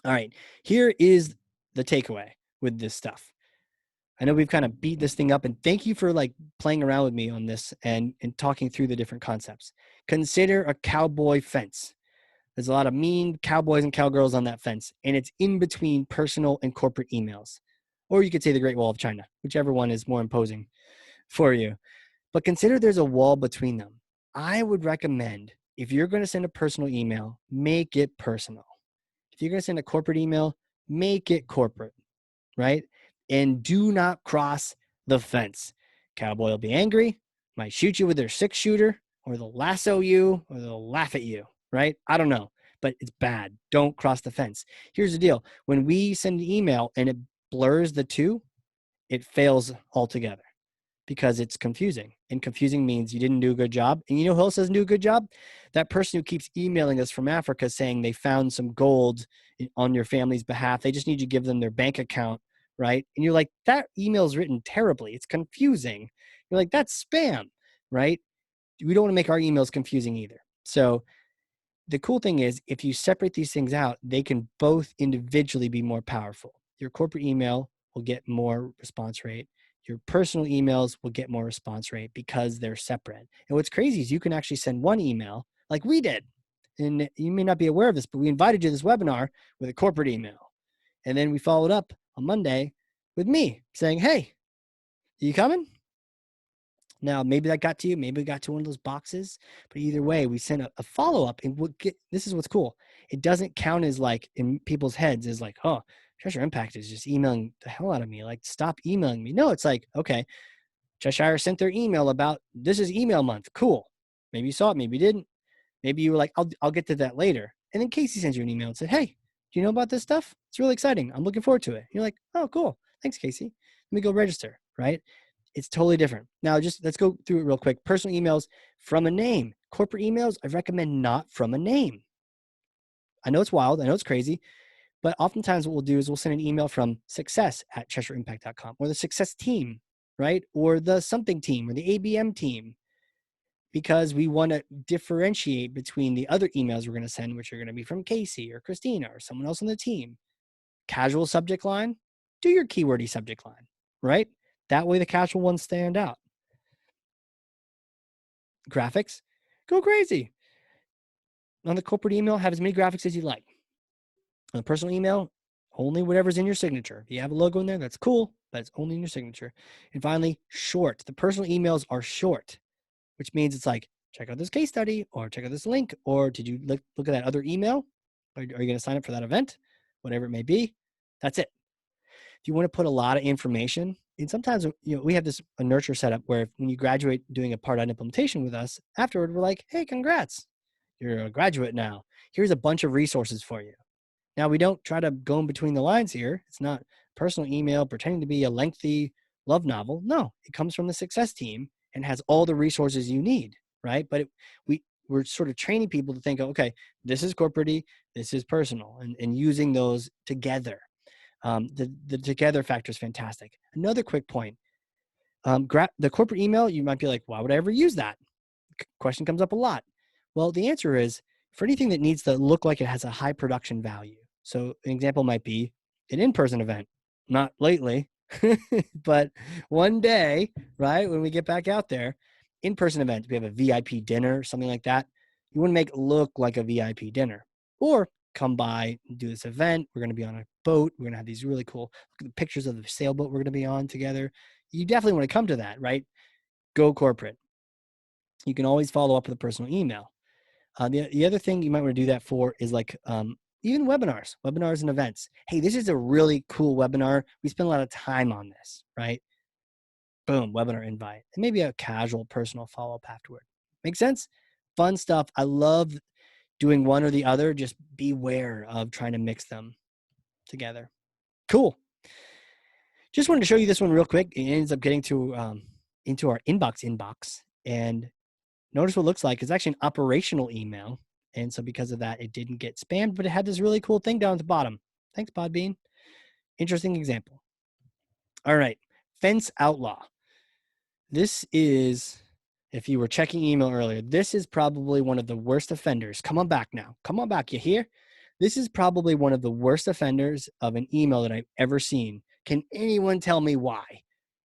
All right. Here is the takeaway with this stuff. I know we've kind of beat this thing up, and thank you for like playing around with me on this and talking through the different concepts. Consider a cowboy fence. There's a lot of mean cowboys and cowgirls on that fence, and it's in between personal and corporate emails. Or you could say the Great Wall of China, whichever one is more imposing for you. But consider there's a wall between them. I would recommend, if you're going to send a personal email, make it personal. If you're going to send a corporate email, make it corporate, right? And do not cross the fence. Cowboy will be angry, might shoot you with their 6-shooter, or they'll lasso you, or they'll laugh at you, right? I don't know, but it's bad. Don't cross the fence. Here's the deal. When we send an email and it blurs the two, it fails altogether because it's confusing. And confusing means you didn't do a good job. And you know who else doesn't do a good job? That person who keeps emailing us from Africa saying they found some gold on your family's behalf. They just need you to give them their bank account, right? And you're like, that email is written terribly. It's confusing. You're like, that's spam, right? We don't want to make our emails confusing either. So the cool thing is, if you separate these things out, they can both individually be more powerful. Your corporate email will get more response rate. Your personal emails will get more response rate because they're separate. And what's crazy is you can actually send one email like we did. And you may not be aware of this, but we invited you to this webinar with a corporate email. And then we followed up on Monday with me saying, hey, are you coming? Now, maybe that got to you. Maybe it got to one of those boxes. But either way, we sent a follow-up. And this is what's cool. It doesn't count as like in people's heads as like, oh, Cheshire Impact is just emailing the hell out of me. Like, stop emailing me. No, it's like, okay, Cheshire sent their email about this is email month. Cool. Maybe you saw it. Maybe you didn't. Maybe you were like, I'll get to that later. And then Casey sends you an email and said, hey, do you know about this stuff? It's really exciting. I'm looking forward to it. And you're like, oh, cool. Thanks, Casey. Let me go register, right? It's totally different. Now, just let's go through it real quick. Personal emails from a name. Corporate emails, I recommend not from a name. I know it's wild. I know it's crazy. But oftentimes what we'll do is we'll send an email from success@CheshireImpact.com or the success team, right? Or the something team or the ABM team, because we want to differentiate between the other emails we're going to send, which are going to be from Casey or Christina or someone else on the team. Casual subject line, do your keywordy subject line, right? That way the casual ones stand out. Graphics, go crazy. On the corporate email, have as many graphics as you like. On the personal email, only whatever's in your signature. If you have a logo in there, that's cool, but it's only in your signature. And finally, short. The personal emails are short, which means it's like, check out this case study, or check out this link, or did you look at that other email? Or are you going to sign up for that event? Whatever it may be, that's it. If you want to put a lot of information, and sometimes we have a nurture setup where when you graduate doing a part on implementation with us, afterward we're like, hey, congrats, you're a graduate now. Here's a bunch of resources for you. Now, we don't try to go in between the lines here. It's not personal email pretending to be a lengthy love novel. No, it comes from the success team and has all the resources you need, right? But we're sort of training people to think, okay, this is corporate, this is personal, and using those together. The together factor is fantastic. Another quick point, the corporate email, you might be like, why would I ever use that? Question comes up a lot. Well, the answer is for anything that needs to look like it has a high production value. So an example might be an in-person event. Not lately, but one day, right, when we get back out there, in-person event, we have a VIP dinner, something like that. You want to make it look like a VIP dinner. Or come by and do this event. We're going to be on a boat. We're going to have these really cool pictures of the sailboat we're going to be on together. You definitely want to come to that, right? Go corporate. You can always follow up with a personal email. The other thing you might want to do that for is like even webinars and events. Hey, this is a really cool webinar. We spend a lot of time on this, right? Boom, webinar invite. And maybe a casual personal follow-up afterward. Make sense? Fun stuff. I love doing one or the other. Just beware of trying to mix them together. Cool. Just wanted to show you this one real quick. It ends up getting to into our inbox. And notice what it looks like. It's actually an operational email. And so because of that, it didn't get spammed, but it had this really cool thing down at the bottom. Thanks, Podbean. Interesting example. All right. Fence Outlaw. This is, if you were checking email earlier, this is probably one of the worst offenders. Come on back now. Come on back. You hear? This is probably one of the worst offenders of an email that I've ever seen. Can anyone tell me why?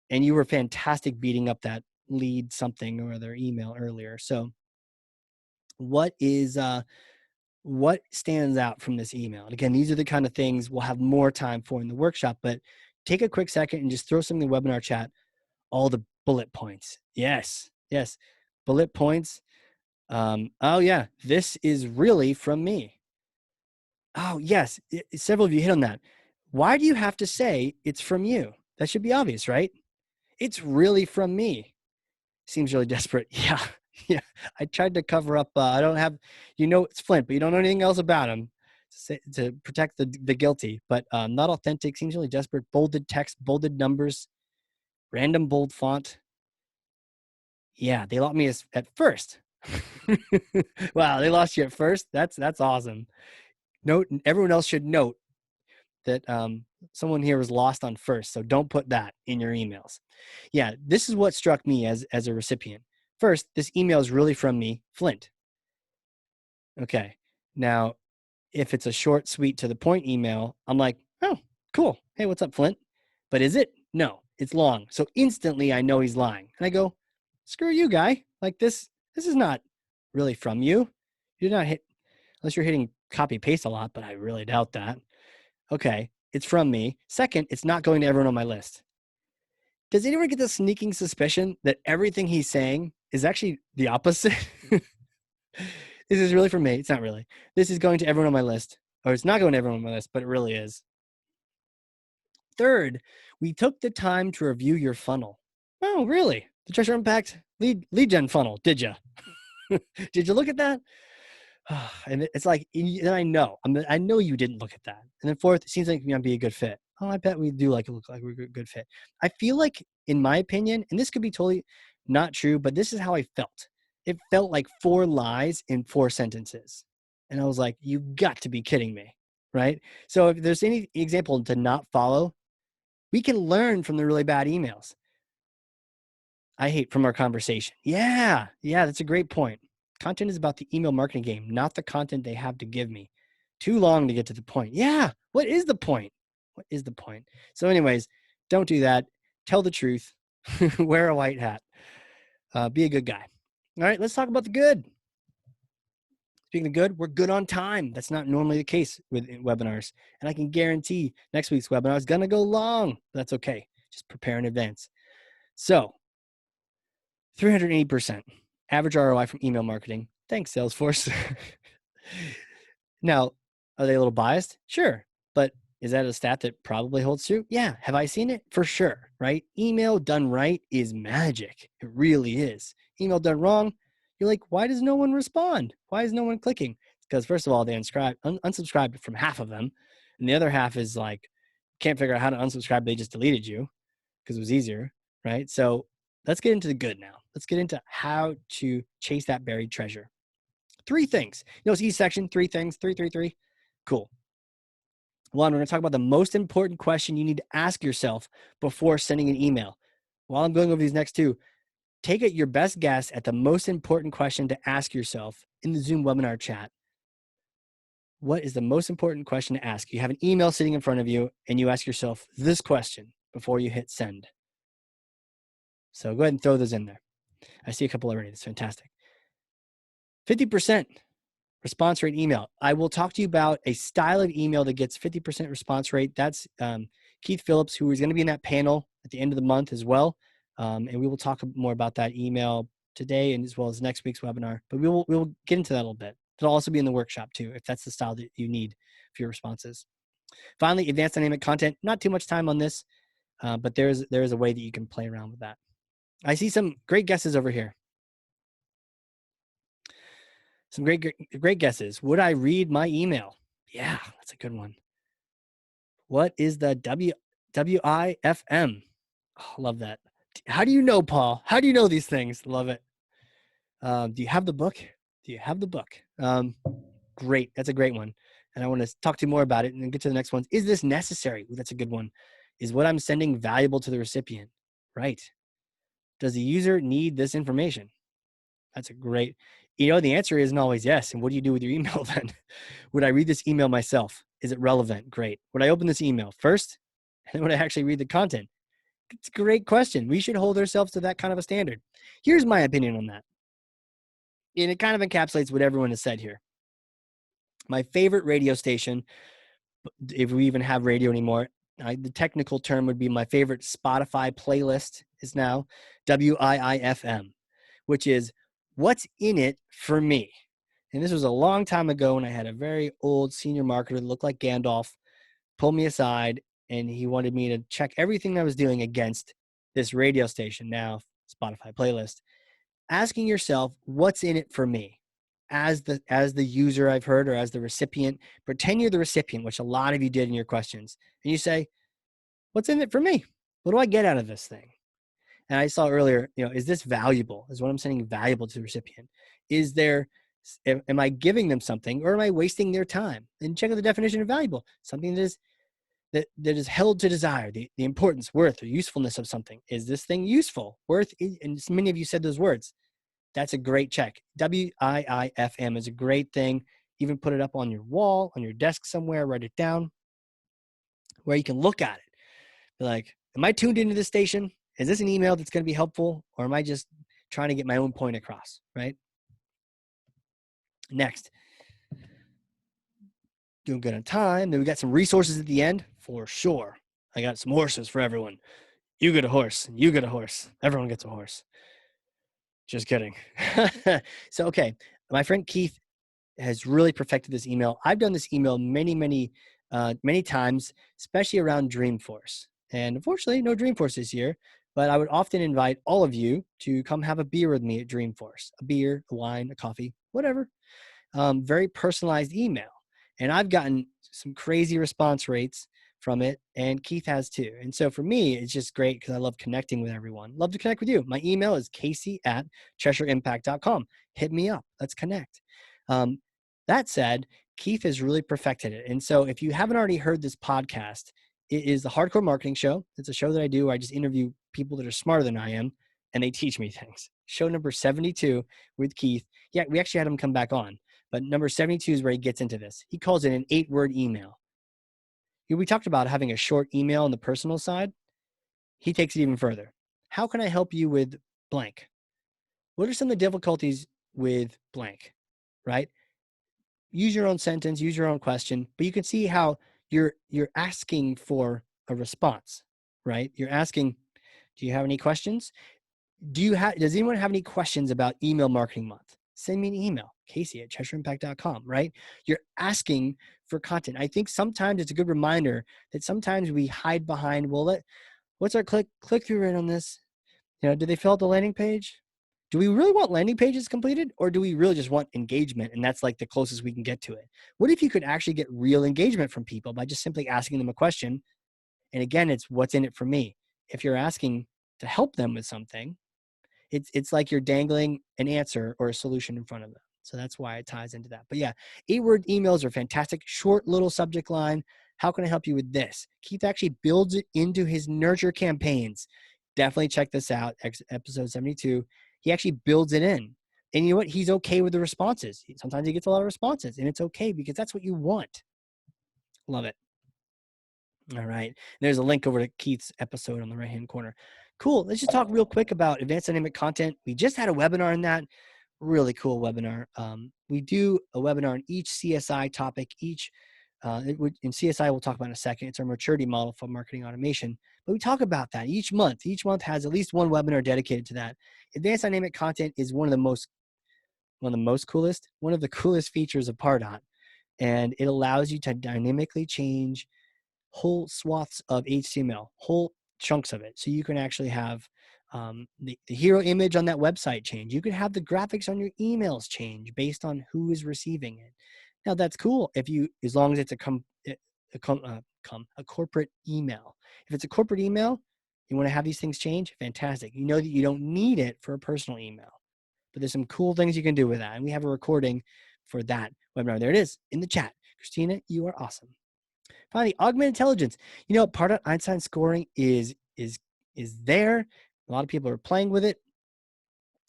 And you were fantastic beating up that lead something or other email earlier. So what stands out from this email? And again, these are the kind of things we'll have more time for in the workshop, but take a quick second and just throw something in the webinar chat, all the bullet points. Yes. Bullet points. Oh yeah, this is really from me. Oh yes, several of you hit on that. Why do you have to say it's from you? That should be obvious, right? It's really from me. Seems really desperate. Yeah. I tried to cover up. I don't have, it's Flint, but you don't know anything else about him to protect the guilty. But not authentic. Seems really desperate. Bolded text, bolded numbers, random bold font. Yeah, they lost me at first. Wow, they lost you at first. That's awesome. Note, everyone else should note that someone here was lost on first. So don't put that in your emails. Yeah, this is what struck me as a recipient. First, this email is really from me, Flint. Okay. Now, if it's a short, sweet, to the point email, I'm like, oh, cool. Hey, what's up, Flint? But is it? No, it's long. So instantly I know he's lying. And I go, screw you, guy. Like this is not really from you. You're not unless you're hitting copy paste a lot, but I really doubt that. Okay, it's from me. Second, it's not going to everyone on my list. Does anyone get the sneaking suspicion that everything he's saying is actually the opposite? This is really from me. It's not really. This is going to everyone on my list. Or it's not going to everyone on my list, but it really is. Third, we took the time to review your funnel. Oh, really? The Treasure Impact lead gen funnel, did you? Did you look at that? And it's like, and I know you didn't look at that. And then fourth, it seems like you're gonna be a good fit. Oh, I bet we do look like we're a good fit. I feel like, in my opinion, and this could be totally not true, but this is how I felt. It felt like 4 lies in 4 sentences. And I was like, you got to be kidding me, right? So if there's any example to not follow, we can learn from the really bad emails. I hate from our conversation. Yeah, that's a great point. Content is about the email marketing game, not the content they have to give me. Too long to get to the point. Yeah, what is the point? So anyways, don't do that. Tell the truth. Wear a white hat. Be a good guy. All right, let's talk about the good. Speaking of good, we're good on time. That's not normally the case with webinars. And I can guarantee next week's webinar is going to go long. That's okay. Just prepare in advance. So 380% average ROI from email marketing. Thanks, Salesforce. Now, are they a little biased? Sure. But is that a stat that probably holds true? Yeah. Have I seen it? For sure, right? Email done right is magic. It really is. Email done wrong, you're like, why does no one respond? Why is no one clicking? Because first of all, they unsubscribed from half of them. And the other half is like, can't figure out how to unsubscribe. They just deleted you because it was easier, right? So let's get into the good now. Let's get into how to chase that buried treasure. 3 things. It's each section, 3 things, 3. Cool. 1, we're going to talk about the most important question you need to ask yourself before sending an email. While I'm going over these next 2, take your best guess at the most important question to ask yourself in the Zoom webinar chat. What is the most important question to ask? You have an email sitting in front of you and you ask yourself this question before you hit send. So go ahead and throw those in there. I see a couple already. That's fantastic. 50% response rate email. I will talk to you about a style of email that gets 50% response rate. That's Keith Phillips, who is going to be in that panel at the end of the month as well. And we will talk more about that email today and as well as next week's webinar. But we will get into that a little bit. It'll also be in the workshop too, if that's the style that you need for your responses. Finally, advanced dynamic content. Not too much time on this, but there is a way that you can play around with that. I see some great guesses over here. Some great guesses. Would I read my email? Yeah, that's a good one. What is the WIFM? Oh, love that. How do you know, Paul? How do you know these things? Love it. Do you have the book? Do you have the book? Great. That's a great one. And I want to talk to you more about it and then get to the next one. Is this necessary? Ooh, that's a good one. Is what I'm sending valuable to the recipient? Right. Does the user need this information? That's a great, the answer isn't always yes. And what do you do with your email then? Would I read this email myself? Is it relevant? Great. Would I open this email first? And then would I actually read the content? It's a great question. We should hold ourselves to that kind of a standard. Here's my opinion on that. And it kind of encapsulates what everyone has said here. My favorite radio station, if we even have radio anymore, the technical term would be my favorite Spotify playlist is now WIIFM, which is what's in it for me. And this was a long time ago when I had a very old senior marketer that looked like Gandalf, pulled me aside, and he wanted me to check everything I was doing against this radio station, now Spotify playlist, asking yourself, what's in it for me? As the user I've heard, or as the recipient, pretend you're the recipient, which a lot of you did in your questions. And you say, what's in it for me? What do I get out of this thing? And I saw earlier, is this valuable? Is what I'm sending valuable to the recipient? Am I giving them something, or am I wasting their time? And check out the definition of valuable. Something that is held to desire, the importance, worth, or usefulness of something. Is this thing useful? Worth, and many of you said those words. That's a great check. WIIFM is a great thing. Even put it up on your wall, on your desk somewhere, write it down where you can look at it. Be like, am I tuned into this station? Is this an email that's going to be helpful? Or am I just trying to get my own point across, right? Next. Doing good on time. Then we got some resources at the end for sure. I got some horses for everyone. You get a horse. You get a horse. Everyone gets a horse. Just kidding. So, okay. My friend Keith has really perfected this email. I've done this email many times, especially around Dreamforce. And unfortunately, no Dreamforce this year, but I would often invite all of you to come have a beer with me at Dreamforce. A beer, a wine, a coffee, whatever. Very personalized email. And I've gotten some crazy response rates from it, and Keith has too. And so for me, it's just great because I love connecting with everyone. Love to connect with you. My email is casey@CheshireImpact.com. Hit me up. Let's connect. That said, Keith has really perfected it. And so if you haven't already heard this podcast, it is the Hardcore Marketing Show. It's a show that I do where I just interview people that are smarter than I am, and they teach me things. Show number 72 with Keith. Yeah, we actually had him come back on. But number 72 is where he gets into this. He calls it an 8-word email. We talked about having a short email on the personal side. He takes it even further. How can I help you with blank? What are some of the difficulties with blank, right? Use your own sentence, use your own question, but you can see how you're asking for a response, right? You're asking, do you have any questions? Does anyone have any questions about email marketing month? Send me an email, casey@CheshireImpact.com, right? You're asking for content. I think sometimes it's a good reminder that sometimes we hide behind, well, what's our click-through rate on this? Do they fill out the landing page? Do we really want landing pages completed, or do we really just want engagement? And that's like the closest we can get to it. What if you could actually get real engagement from people by just simply asking them a question? And again, it's what's in it for me. If you're asking to help them with something, it's like you're dangling an answer or a solution in front of them. So that's why it ties into that. But yeah, 8-word emails are fantastic. Short little subject line. How can I help you with this? Keith actually builds it into his nurture campaigns. Definitely check this out. Episode 72. He actually builds it in. And you know what? He's okay with the responses. Sometimes he gets a lot of responses, and it's okay because that's what you want. Love it. All right. There's a link over to Keith's episode on the right-hand corner. Cool. Let's just talk real quick about advanced dynamic content. We just had a webinar on that. Really cool webinar. We do a webinar on each CSI topic. In CSI, we'll talk about in a second. It's our maturity model for marketing automation. But we talk about that each month. Each month has at least one webinar dedicated to that. Advanced dynamic content is one of the coolest features of Pardot. And it allows you to dynamically change whole swaths of HTML, whole chunks of it. So you can actually have the hero image on that website change. You could have the graphics on your emails change based on who is receiving it. Now that's cool as long as it's a corporate email. If it's a corporate email, you want to have these things change, fantastic. You know that you don't need it for a personal email, but there's some cool things you can do with that. And we have a recording for that webinar. There it is in the chat. Christina, you are awesome. Finally, augmented intelligence. Part of Einstein scoring is there. A lot of people are playing with it.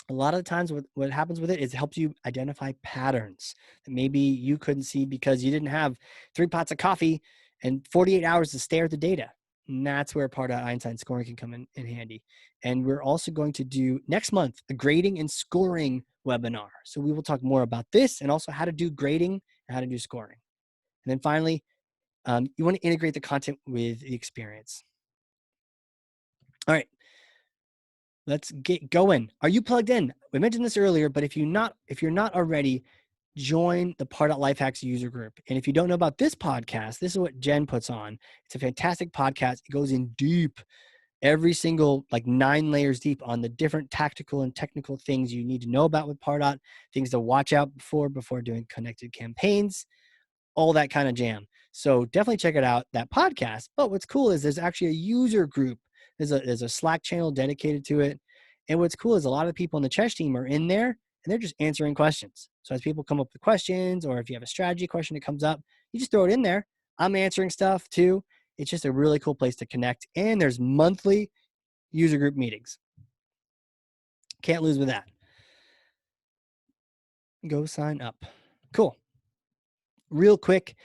A lot of the times what happens with it is it helps you identify patterns that maybe you couldn't see because you didn't have 3 pots of coffee and 48 hours to stare at the data. And that's where part of Einstein scoring can come in handy. And we're also going to do next month a grading and scoring webinar. So we will talk more about this and also how to do grading and how to do scoring. And then finally, you want to integrate the content with the experience. All right, let's get going. Are you plugged in? We mentioned this earlier, but if you're not already, join the Pardot Life Hacks user group. And if you don't know about this podcast, this is what Jen puts on. It's a fantastic podcast. It goes in deep, every single 9 layers deep on the different tactical and technical things you need to know about with Pardot, things to watch out for before doing connected campaigns, all that kind of jam. So definitely check it out, that podcast. But what's cool is there's actually a user group. There's a Slack channel dedicated to it. And what's cool is a lot of people on the Chesh team are in there and they're just answering questions. So as people come up with questions, or if you have a strategy question that comes up, you just throw it in there. I'm answering stuff too. It's just a really cool place to connect. And there's monthly user group meetings. Can't lose with that. Go sign up. Cool. Real quick,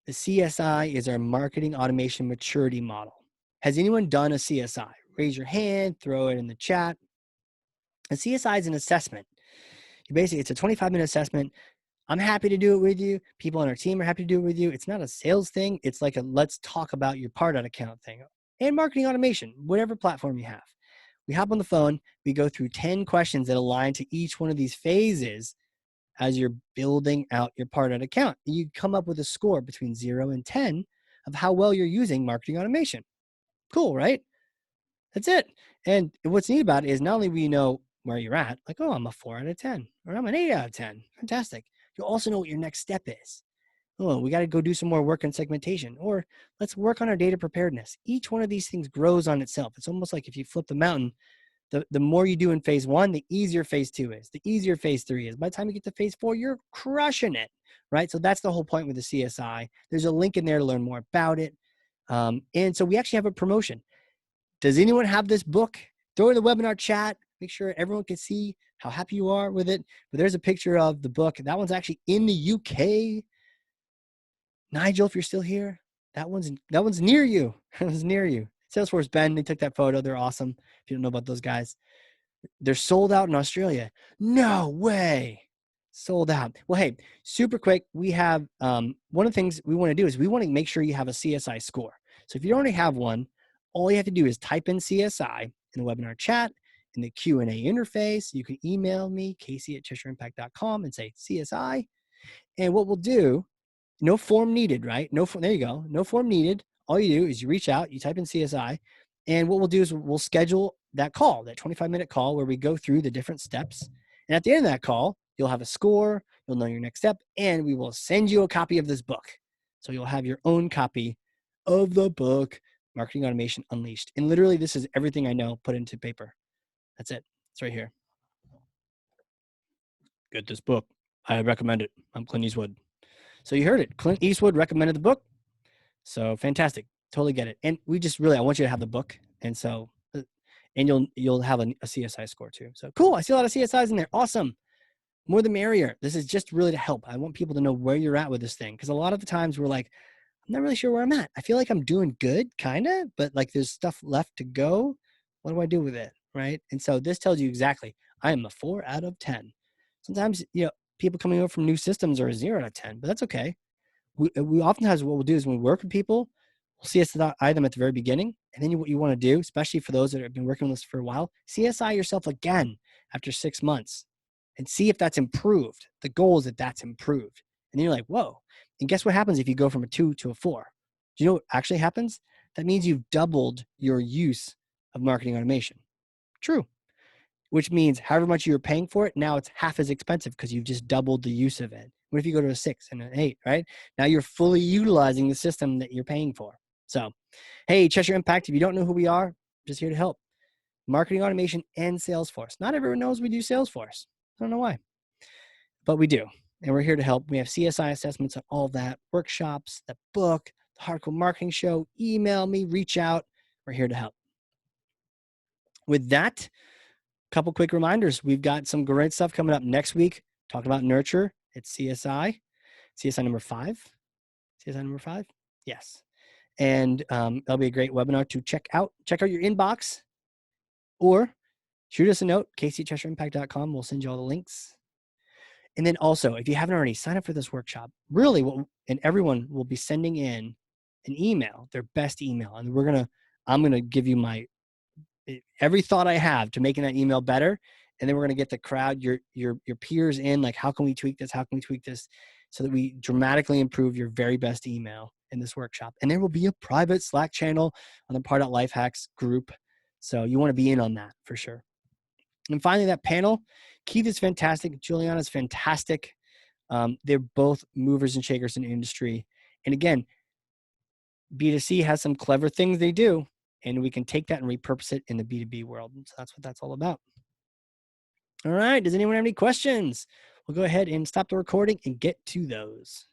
the CSI is our marketing automation maturity model. Has anyone done a CSI? Raise your hand, throw it in the chat. A CSI is an assessment. It's a 25-minute assessment. I'm happy to do it with you. People on our team are happy to do it with you. It's not a sales thing. It's like a let's talk about your Pardot account thing. And marketing automation, whatever platform you have. We hop on the phone. We go through 10 questions that align to each one of these phases as you're building out your Pardot account. You come up with a score between 0 and 10 of how well you're using marketing automation. Cool, right? That's it. And what's neat about it is not only will you know where you're at, like, oh, I'm a 4 out of 10, or I'm an 8 out of 10. Fantastic. You'll also know what your next step is. Oh, we got to go do some more work on segmentation, or let's work on our data preparedness. Each one of these things grows on itself. It's almost like if you flip the mountain, the more you do in phase 1, the easier phase 2 is, the easier phase 3 is. By the time you get to phase 4, you're crushing it, right? So that's the whole point with the CSI. There's a link in there to learn more about it. And so we actually have a promotion. Does anyone have this book? Throw it in the webinar chat. Make sure everyone can see how happy you are with it. But there's a picture of the book. That one's actually in the UK. Nigel, if you're still here, that one's near you. It was near you. Salesforce Ben, they took that photo. They're awesome. If you don't know about those guys, they're sold out in Australia. No way. Sold out. Well, hey, super quick. We have one of the things we want to do is we want to make sure you have a CSI score. So if you already have one, all you have to do is type in CSI in the webinar chat, in the Q&A interface. You can email me, casey@CheshireImpact.com, and say CSI. And what we'll do, no form needed, right? There you go. No form needed. All you do is you reach out, you type in CSI, and what we'll do is we'll schedule that call, that 25-minute call where we go through the different steps. And at the end of that call, you'll have a score, you'll know your next step, and we will send you a copy of this book. So you'll have your own copy of the book, Marketing Automation Unleashed. And literally, this is everything I know put into paper. That's it. It's right here. Get this book. I recommend it. I'm Clint Eastwood. So you heard it. Clint Eastwood recommended the book. So fantastic. Totally get it. And I want you to have the book. And so, and you'll have a CSI score too. So cool. I see a lot of CSIs in there. Awesome. more the merrier. This is just really to help. I want people to know where you're at with this thing. Because a lot of the times we're like, I'm not really sure where I'm at. I feel like I'm doing good, kind of, but like there's stuff left to go. What do I do with it? Right. And so this tells you exactly, I am a 4 out of 10. Sometimes, people coming over from new systems are a 0 out of 10, but that's okay. We oftentimes what we'll do is when we work with people, we'll CSI them at the very beginning. And then what you want to do, especially for those that have been working with us for a while, CSI yourself again after 6 months and see if that's improved. The goal is that that's improved. And then you're like, whoa. And guess what happens if you go from a 2 to a 4? Do you know what actually happens? That means you've doubled your use of marketing automation. True. Which means however much you were paying for it, now it's half as expensive because you've just doubled the use of it. What if you go to a 6 and an 8, right? Now you're fully utilizing the system that you're paying for. So, hey, Cheshire Impact, if you don't know who we are, I'm just here to help. Marketing automation and Salesforce. Not everyone knows we do Salesforce. I don't know why, but we do. And we're here to help. We have CSI assessments on all that, workshops, the book, the Hardcore Marketing Show. Email me, reach out. We're here to help. With that, couple quick reminders. We've got some great stuff coming up next week. Talking about nurture. It's CSI number 5. CSI number 5. Yes. And that'll be a great webinar to check out. Check out your inbox or shoot us a note, casey@cheshireimpact.com. We'll send you all the links. And then also, if you haven't already, sign up for this workshop. Really, and everyone will be sending in an email, their best email. And I'm going to give you every thought I have to making that email better. And then we're going to get the crowd, your peers in, like, how can we tweak this? How can we tweak this so that we dramatically improve your very best email in this workshop? And there will be a private Slack channel on the Pardot Life Hacks group. So you want to be in on that for sure. And finally, that panel, Keith is fantastic. Juliana is fantastic. They're both movers and shakers in the industry. And again, B2C has some clever things they do, and we can take that and repurpose it in the B2B world. So that's what that's all about. All right. Does anyone have any questions? We'll go ahead and stop the recording and get to those.